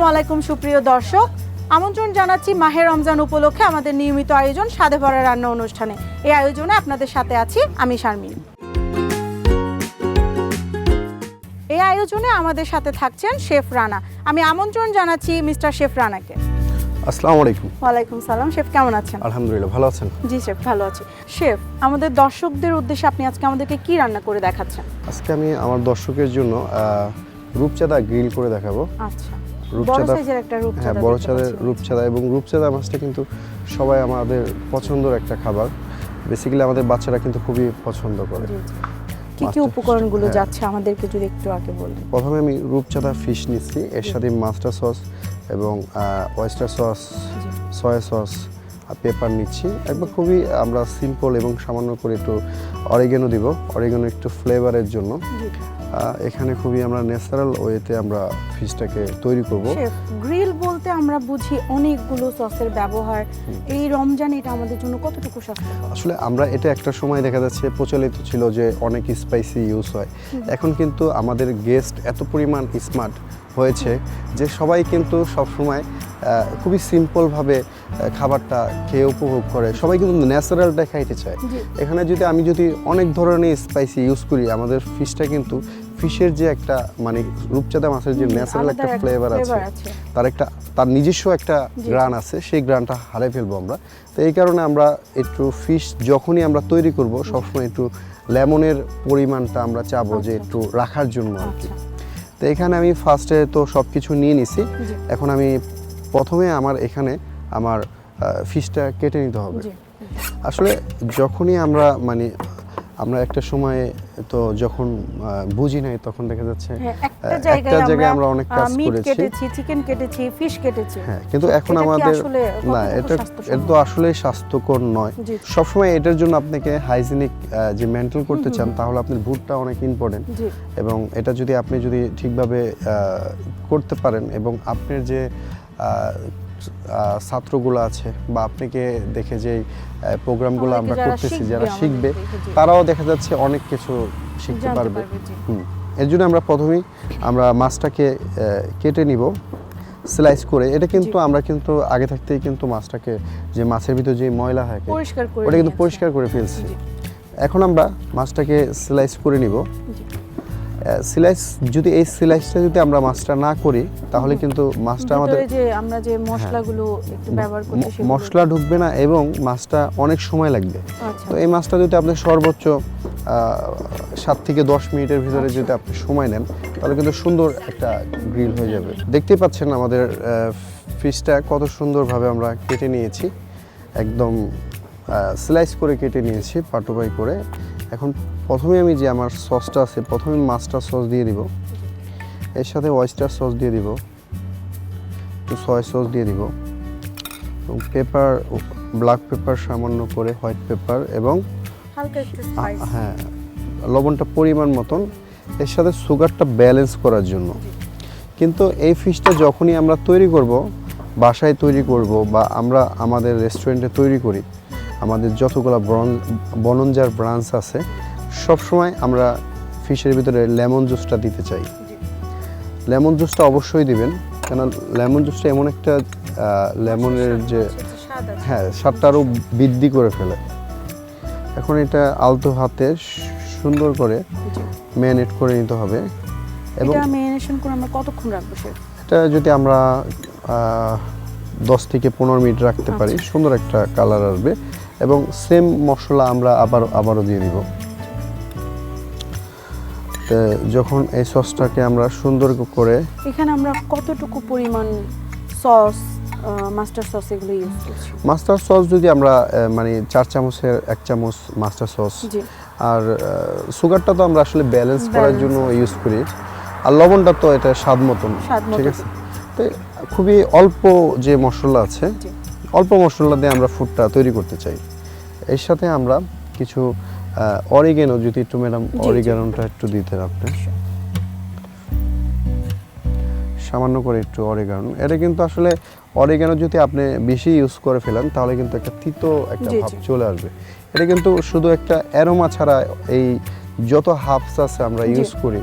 আসসালামু আলাইকুম সুপ্রিয় দর্শক, আমন্ত্রণ জানাচ্ছি মাহে রমজান উপলক্ষে আমাদের নিয়মিত আয়োজন স্বাদে ভরা রান্না অনুষ্ঠানে। এই আয়োজনে আপনাদের সাথে আছি আমি শারমিন। এই আয়োজনে আমাদের সাথে থাকছেন শেফ রানা। আমি আমন্ত্রণ জানাচ্ছি মিস্টার শেফ রানাকে। আসসালামু আলাইকুম। ওয়ালাইকুম সালাম। শেফ কেমন আছেন? আলহামদুলিল্লাহ, ভালো আছেন? জি শেফ, ভালো আছি। শেফ, আমাদের দর্শকদের উদ্দেশ্যে আপনি আজকে আমাদেরকে কি রান্না করে দেখাচ্ছেন? আজকে আমি আমার দর্শকের জন্য রূপচাঁদা গ্রিল করে দেখাবো। আচ্ছা, রূপচাঁদা, বড় সাইজের একটা রূপচাঁদা। হ্যাঁ, বড় সাইজের রূপচাঁদা। এবং রূপচাঁদা মাছটা কিন্তু সবাই আমাদের পছন্দের একটা খাবার। বেসিক্যালি আমাদের বাচ্চারা কিন্তু খুবই পছন্দ করে। কি কি উপকরণগুলো যাচ্ছে আমাদেরকে যদি একটু আগে বলতেন। প্রথমে আমি রূপচাঁদা ফিশ নিচ্ছি, এর সাথে মাস্টার সস এবং ওয়েস্টার সস, সয়া সস আর পেপার নিচ্ছি। একবার খুবই আমরা সিম্পল এবং সামান্য করে একটু অরিগানো দিব, অরিগানো একটু ফ্লেভারের জন্য। এখানে খুবই আমরা ন্যাচারাল ওয়েতে আমরা ফিশটাকে তৈরি করব। শেফ, গ্রিল বলতে আমরা বুঝি অনেকগুলো সসের ব্যবহার। এই রমজান এটা আমাদের জন্য কতটুকু স্বাস্থ্যকর? আসলে আমরা এটা একটা সময় দেখা যাচ্ছে প্রচলিত ছিল যে অনেক স্পাইসি ইউজ হয়। এখন কিন্তু আমাদের গেস্ট এত পরিমাণ স্মার্ট হয়েছে যে সবাই কিন্তু সবসময় খুবই সিম্পলভাবে খাবারটা খেয়ে উপভোগ করে। সবাই কিন্তু ন্যাচারালটা খাইতে চায়। এখানে আমি যদি অনেক ধরনের স্পাইসি ইউজ করি, আমাদের ফিশটা কিন্তু ফিশের যে একটা মানে রূপচাঁদা মাছের যে ন্যাচারাল একটা ফ্লেভার আছে, তার নিজস্ব একটা গ্রান আছে, সেই গ্রানটা হারিয়ে ফেলবো আমরা। তো এই কারণে আমরা একটু ফিশ যখনই আমরা তৈরি করব সবসময় একটু লেমনের পরিমাণটা আমরা চাবো যে একটু রাখার জন্য আর কি। তো এখানে আমি ফার্স্টে তো সব কিছু নিয়ে নিছি। এখন আমি প্রথমে আমার ফিশটা কেটে নিতে হবে। আসলে যখনই আমরা একটা সময় তো যখন বুঝি নাই, তখন দেখা যাচ্ছে একটা জায়গায় আমরা অনেক কাজ করেছি, চিকেন কেটেছি, ফিশ কেটেছি। হ্যাঁ, কিন্তু এখন আমাদের না, এটা তো আসলে স্বাস্থ্যকর নয়। সবসময় এটার জন্য আপনাকে হাইজিনিক যে মেনটেন করতে চান, তাহলে আপনার ভুটটা অনেক ইম্পর্টেন্ট। এবং এটা আপনি যদি ঠিকভাবে করতে পারেন এবং আপনার যে ছাত্রগুলো আছে বা আপনাকে দেখে যে প্রোগ্রামগুলো আমরা করতেছি, যারা শিখবে তারাও দেখা যাচ্ছে অনেক কিছু শিখতে পারবে। এর জন্য আমরা প্রথমেই মাছটাকে কেটে নিব স্লাইস করে। এটা কিন্তু আমরা কিন্তু আগে থাকতেই কিন্তু মাছটাকে, যে মাছের ভিতর যে ময়লা থাকে ওটা কিন্তু পরিষ্কার করে ফেলছি। এখন আমরা মাছটাকে স্লাইস করে নিব। এই স্লাইসটা যদি আমরা মাছটা না করি, তাহলে কিন্তু মাছটা আমাদের আমরা যে মশলাগুলো একটু ব্যবহার করতে, মশলা ঢুকবে না এবং মাছটা অনেক সময় লাগবে। তো এই মাছটা যদি আপনি সর্বোচ্চ 7 থেকে 10 মিনিটের ভিতরে যদি আপনি সময় নেন, তাহলে কিন্তু সুন্দর একটা গ্রিল হয়ে যাবে। দেখতেই পাচ্ছেন আমাদের ফিশটা কত সুন্দরভাবে আমরা কেটে নিয়েছি, একদম স্লাইস করে কেটে নিয়েছি পাটুপাই করে। এখন প্রথমে আমি যে আমার সসটা আছে, প্রথমে মাস্টার সস দিয়ে দিব, এর সাথে ওয়েস্টার সস দিয়ে দিব, একটু সয়া সস দিয়ে দিব, এবং পেপার, ব্ল্যাক পেপার সামান্য করে, হোয়াইট পেপার এবং হ্যাঁ লবণটা পরিমাণ মতন, এর সাথে সুগারটা ব্যালেন্স করার জন্য। কিন্তু এই ফিশটা যখনই আমরা তৈরি করব, বাসায় তৈরি করব বা আমরা আমাদের রেস্টুরেন্টে তৈরি করি, আমাদের যতগুলো বনঞ্জার ব্রাঞ্চ আছে, সবসময় আমরা ফিশের ভিতরে লেমন জুসটা দিতে চাই। লেমন জুসটা অবশ্যই দিবেন, কেন লেমন জুসটা এমন একটা লেমনের যে স্বাদটা আরও বৃদ্ধি করে ফেলে। এখন এটা আলতো হাতে সুন্দর করে ম্যারিনেট করে নিতে হবে। এবং এটা ম্যারিনেশন করে আমরা কতক্ষণ রাখবো স্যার? এটা যদি আমরা 10 থেকে 15 মিনিট রাখতে পারি, সুন্দর একটা কালার আসবে। এবং সেম মশলা আমরা আবারও দিয়ে দিব। যখন এই সসটাকে আমরা সুন্দর করে, এখানে আমরা কতটুকু পরিমাণ সস, মাস্টার সস এগুলো ইউজ করছি? মাস্টার সস যদি আমরা 4 চামচের 1 চামচ মাস্টার সস, আর সুগারটা তো আমরা আসলে ব্যালেন্স করার জন্য ইউজ করি, আর লবণটা তো এটা স্বাদ মতন, ঠিক আছে। তো খুবই অল্প যে মশলা আছে, অল্প মশলা দিয়ে আমরা ফুডটা তৈরি করতে চাই। এর সাথে আমরা কিছু অরিগানো, যদি একটু ম্যাডাম অরিগানোটা একটু দিতেন আপনি, সামান্য করে একটু অরিগানো। এটা কিন্তু আসলে অরিগানো যদি আপনি বেশি ইউজ করে ফেলেন, তাহলে কিন্তু একটা তিতো একটা ভাব চলে আসবে। এটা কিন্তু শুধু একটা অ্যারোমা ছাড়া, এই যত হার্বস আছে আমরা ইউজ করি,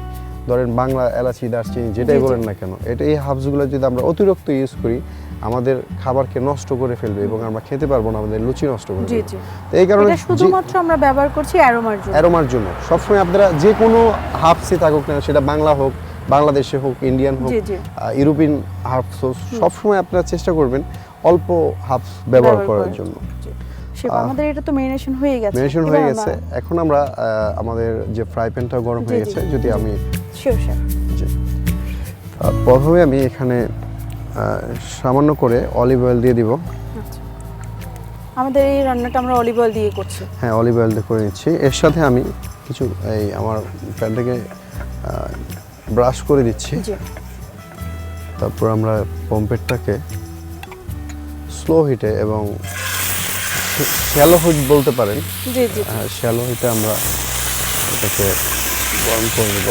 ধরেন বাংলা এলাচি দারচিনি যেটাই বলেন না কেন, এই হার্বসগুলো যদি আমরা অতিরিক্ত ইউজ করি আমাদের খাবারকে নষ্ট করে ফেলবে এবং আমরা খেতে পারবো না, আমাদের রুচি নষ্ট করে জি ফেলবে। জি, তো এই কারণে এটা শুধুমাত্র আমরা ব্যবহার করছি অ্যারোমার জন্য। সবসময় আপনারা যে কোনো হার্বসই থাকুক না, সেটা বাংলা হোক, বাংলাদেশে হোক, ইন্ডিয়ান হোক, ইউরোপিয়ান হার্বস হোক, সবসময় আপনারা চেষ্টা করবেন অল্প হার্বস ব্যবহার করার জন্য। আমাদের এটা তো মেরিনেশন হয়ে গেছে। মেরিনেশন হয়ে গেছে, এখন আমরা আমাদের যে ফ্রাই প্যানটা গরম হয়ে গেছে, যদি আমি প্রথমে আমি এখানে সামান্য করে অলিভ অয়েল দিয়ে দিব। আমাদের এই রান্নাটা আমরা অলিভ অয়েল দিয়ে করছি। হ্যাঁ, অলিভ অয়েল দিয়ে করে নিচ্ছি। এর সাথে আমি কিছু এই আমার প্যানটাকে ব্রাশ করে দিচ্ছি। তারপর আমরা পম্পেটটাকে স্লো হিটে এবং শ্যালো হিট বলতে পারেন, শ্যালো হিটে আমরা এটাকে গরম করে নেব।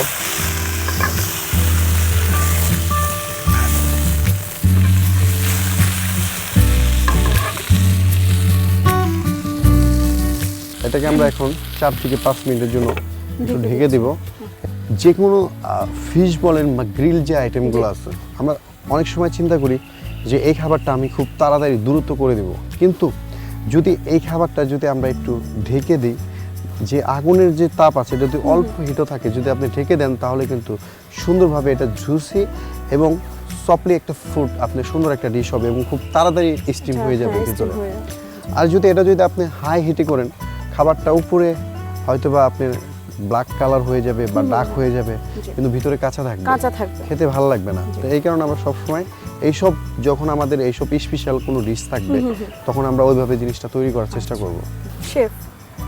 এটাকে আমরা এখন 4 থেকে 5 মিনিটের জন্য একটু ঢেকে দিব। যে কোনো ফিশ বলেন বা গ্রিল যে আইটেমগুলো আছে, আমরা অনেক সময় চিন্তা করি যে এই খাবারটা আমি খুব তাড়াতাড়ি দ্রুত করে দেব, কিন্তু যদি এই খাবারটা যদি আমরা একটু ঢেকে দিই, যে আগুনের যে তাপ আছে যদি অল্প হিটও থাকে, যদি আপনি ঢেকে দেন তাহলে কিন্তু সুন্দরভাবে এটা জুসি এবং সফটলি একটা ফুড আপনি সুন্দর একটা ডিশ হবে এবং খুব তাড়াতাড়ি স্টিম হয়ে যাবে ভিতরে। আর যদি আপনি হাই হিটে করেন, খাবারটা উপরে হয়তোবা আপনার ব্ল্যাক কালার হয়ে যাবে বা ডার্ক হয়ে যাবে, কিন্তু ভিতরে কাঁচা থাকবে, খেতে ভালো লাগবে না। তো এই কারণে আমরা সবসময় এইসব, যখন আমাদের এইসব স্পেশাল কোনো ডিশ থাকবে তখন আমরা ওইভাবে জিনিসটা তৈরি করার চেষ্টা করব। শেফ,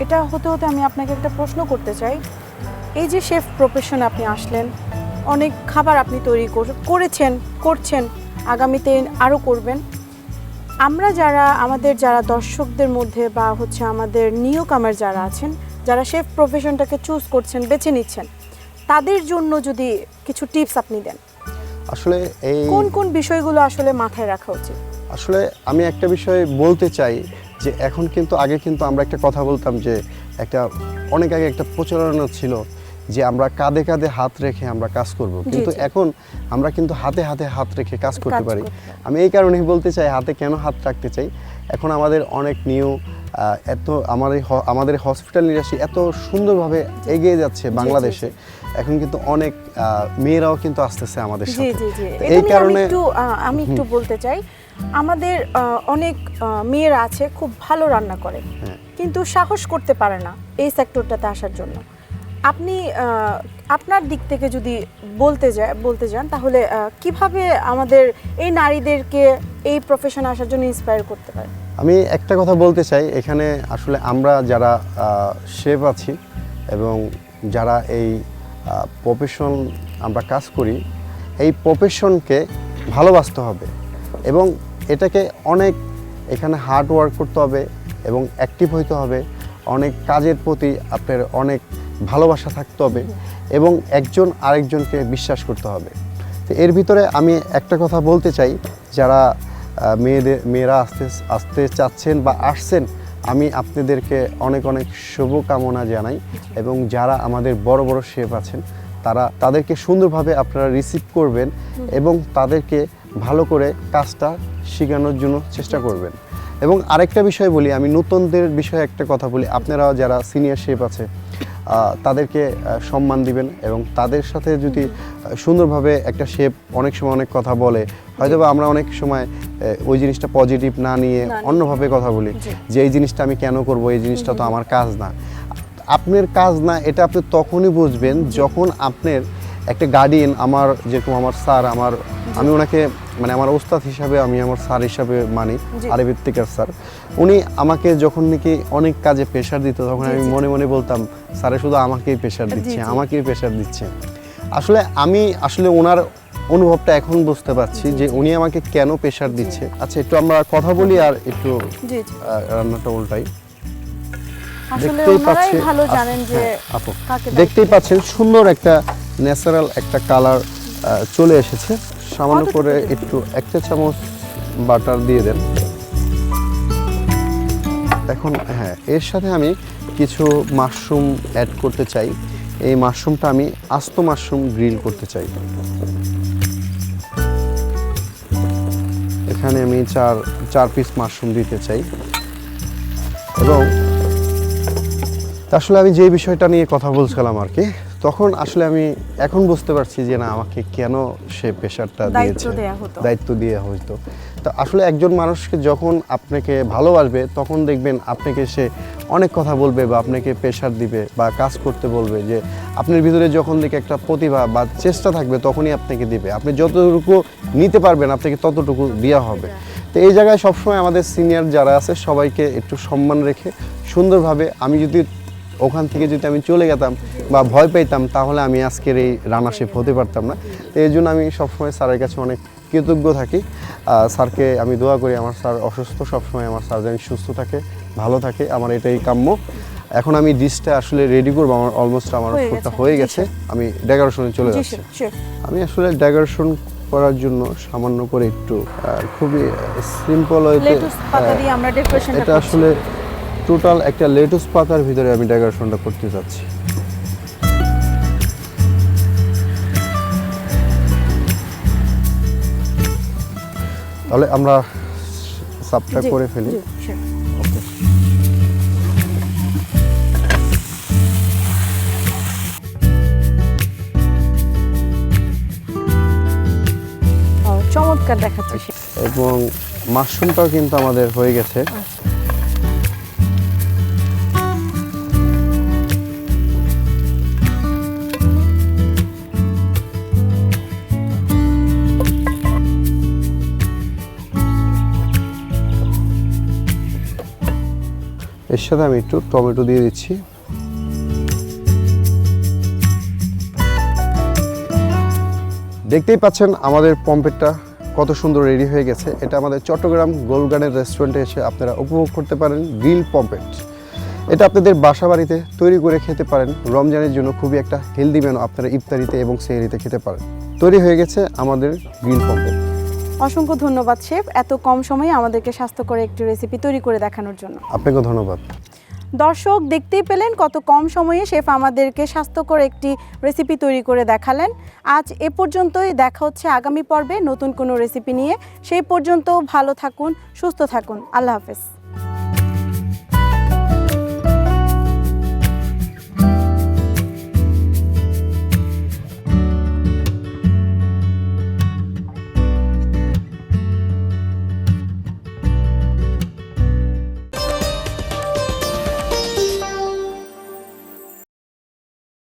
এটা হতে হতে আমি আপনাকে একটা প্রশ্ন করতে চাই। এই যে শেফ প্রফেশনে আপনি আসলেন, অনেক খাবার আপনি তৈরি করছেন, আগামীতে আরও করবেন। আমরা আমাদের যারা দর্শকদের মধ্যে বা হচ্ছে আমাদের নিউ কামার যারা আছেন, যারা শেফ প্রফেশনটাকে চুজ করছেন, বেছে নিচ্ছেন, তাদের জন্য যদি কিছু টিপস আপনি দেন, আসলে এই কোন বিষয়গুলো আসলে মাথায় রাখা উচিত? আসলে আমি একটা বিষয় বলতে চাই যে এখন কিন্তু আগে কিন্তু আমরা একটা কথা বলতাম যে অনেক আগে একটা প্রচলন ছিল যে আমরা কাঁধে কাঁধে হাত রেখে আমরা কাজ করব, কিন্তু এখন আমরা কিন্তু হাতে হাত রেখে কাজ করতে পারি। আমি এই কারণেই বলতে চাই হাতে কেন হাত রাখতে চাই, এখন আমাদের অনেক নিউ আমাদের হসপিটাল ইন্ডাস্ট্রি এত সুন্দরভাবে এগিয়ে যাচ্ছে বাংলাদেশে, এখন কিন্তু অনেক মেয়েরাও কিন্তু আসতেছে আমাদের সাথে। এই কারণে আমি একটু বলতে চাই, আমাদের অনেক মেয়েরা আছে খুব ভালো রান্না করে, কিন্তু সাহস করতে পারে না এই সেক্টরটাতে আসার জন্য। আপনি আপনার দিক থেকে যদি বলতে যান, তাহলে কিভাবে আমাদের এই নারীদেরকে এই প্রফেশনে আসার জন্য ইন্সপায়ার করতে পারে? আমি একটা কথা বলতে চাই, এখানে আসলে আমরা যারা শেফ আছি এবং যারা এই প্রফেশন আমরা কাজ করি, এই প্রফেশনকে ভালোবাসতে হবে এবং এটাকে অনেক এখানে হার্ড ওয়ার্ক করতে হবে এবং অ্যাক্টিভ হইতে হবে, অনেক কাজের প্রতি আপনার অনেক ভালোবাসা থাকতে হবে এবং একজন আরেকজনকে বিশ্বাস করতে হবে। তো এর ভিতরে আমি একটা কথা বলতে চাই, যারা মেয়েরা আসতে চাচ্ছেন বা আসছেন, আমি আপনাদেরকে অনেক শুভকামনা জানাই এবং যারা আমাদের বড় বড় শেফ আছেন তাদেরকে সুন্দরভাবে আপনারা রিসিভ করবেন এবং তাদেরকে ভালো করে কাজটা শেখানোর জন্য চেষ্টা করবেন। এবং আরেকটা বিষয় বলি, আমি নতুনদের বিষয়ে একটা কথা বলি, আপনারাও যারা সিনিয়র শেফ আছে তাদেরকে সম্মান দিবেন এবং তাদের সাথে যদি সুন্দরভাবে একটা শেফ অনেক সময় অনেক কথা বলে, হয়তোবা আমরা অনেক সময় ওই জিনিসটা পজিটিভ না নিয়ে অন্যভাবে কথা বলি যে এই জিনিসটা আমি কেন করব, এই জিনিসটা তো আমার কাজ না। আপনার কাজ না এটা আপনি তখনই বুঝবেন যখন আপনার একটা গার্ডিয়ান, যেরকম আমার স্যার, আমি ওনাকে মানে আমার ওস্তাদ হিসাবে, আমি আমার স্যার হিসাবে মানি, আরব ইফতিকার স্যার, উনি আমাকে যখন নাকি অনেক কাজে প্রেশার দিত তখন আমি মনে মনে বলতাম স্যারে শুধু আমাকেই প্রেশার দিচ্ছে। আমি ওনার অনুভবটা এখন বুঝতে পারছি যে উনি আমাকে কেন প্রেশার দিচ্ছে। আচ্ছা, একটু আমরা কথা বলি আর একটু রান্নাটা উল্টাই। দেখতেই পাচ্ছেন সুন্দর একটা ন্যাচারাল একটা কালার চলে এসেছে। সামান্য করে একটু 1 চা চামচ বাটার দিয়ে দেন। এখন এর সাথে আমি কিছু মাশরুম অ্যাড করতে চাই। এই মাশরুমটা আমি আস্ত মাশরুম গ্রিল করতে চাই। এখানে আমি চার পিস মাশরুম দিতে চাই। এবং আসলে আমি যে বিষয়টা নিয়ে কথা বলছিলাম আর কি, তখন আসলে আমি এখন বুঝতে পারছি যে না, আমাকে কেন সে প্রেশারটা দিয়েছে, দায়িত্ব দেওয়া হয়তো। তো আসলে একজন মানুষকে যখন আপনাকে ভালোবাসবে তখন দেখবেন আপনাকে সে অনেক কথা বলবে বা আপনাকে প্রেশার দিবে বা কাজ করতে বলবে, যে আপনার ভিতরে যখন দেখে একটা প্রতিভা বা চেষ্টা থাকবে তখনই আপনাকে দিবে। আপনি যতটুকু নিতে পারবেন আপনাকে ততটুকু দেওয়া হবে। তো এই জায়গায় সবসময় আমাদের সিনিয়র যারা আছে সবাইকে একটু সম্মান রেখে সুন্দরভাবে, আমি যদি ওখান থেকে যদি আমি চলে যেতাম বা ভয় পেতাম তাহলে আমি আজকের এই রানা শেফ হতে পারতাম না। তো এই জন্য আমি সবসময় স্যারের কাছে অনেক কৃতজ্ঞ থাকি। স্যারকে আমি দোয়া করি আমার স্যার অসুস্থ, সবসময় আমার স্যার যেন সুস্থ থাকে, ভালো থাকে, আমার এটাই কাম্য। এখন আমি ডিশটা আসলে রেডি করবো, আমার অলমোস্ট আমার ফুডটা হয়ে গেছে, আমি ডেকোরেশনে চলে যাচ্ছি। আমি আসলে ডেকোরেশন করার জন্য সামান্য করে একটু খুবই সিম্পল হইতে এটা আসলে টোটাল একটা লেটুস পাতার ভিতরে আমি ডেকোরেশনটা করতে যাচ্ছি। তাহলে আমরা সাবটা করে ফেলি। চমৎকার দেখাচ্ছে। এবং মাশরুমটাও কিন্তু আমাদের হয়ে গেছে। এর সাথে আমি একটু টমেটো দিয়ে দিচ্ছি। দেখতেই পাচ্ছেন আমাদের পম্পেটটা কত সুন্দর রেডি হয়ে গেছে। এটা আমাদের চট্টগ্রাম গোল্ড গার্ডেন রেস্টুরেন্টে এসে আপনারা উপভোগ করতে পারেন গ্রিল পম্পেট। এটা আপনাদের বাসা বাড়িতে তৈরি করে খেতে পারেন। রমজানের জন্য খুবই একটা হেলদি মেনু, আপনারা ইফতারিতে এবং সেহরিতে খেতে পারেন। তৈরি হয়ে গেছে আমাদের গ্রিল পম্পেট। অসংখ্য ধন্যবাদ শেফ, এত কম সময়ে আমাদেরকে স্বাস্থ্যকর একটি রেসিপি তৈরি করে দেখানোর জন্য। আপনাকে ধন্যবাদ। দর্শক দেখতেই পেলেন কত কম সময়ে শেফ আমাদেরকে স্বাস্থ্যকর একটি রেসিপি তৈরি করে দেখালেন। আজ এ পর্যন্তই, দেখা হচ্ছে আগামী পর্বে নতুন কোনো রেসিপি নিয়ে। সেই পর্যন্ত ভালো থাকুন, সুস্থ থাকুন, আল্লাহ হাফেজ।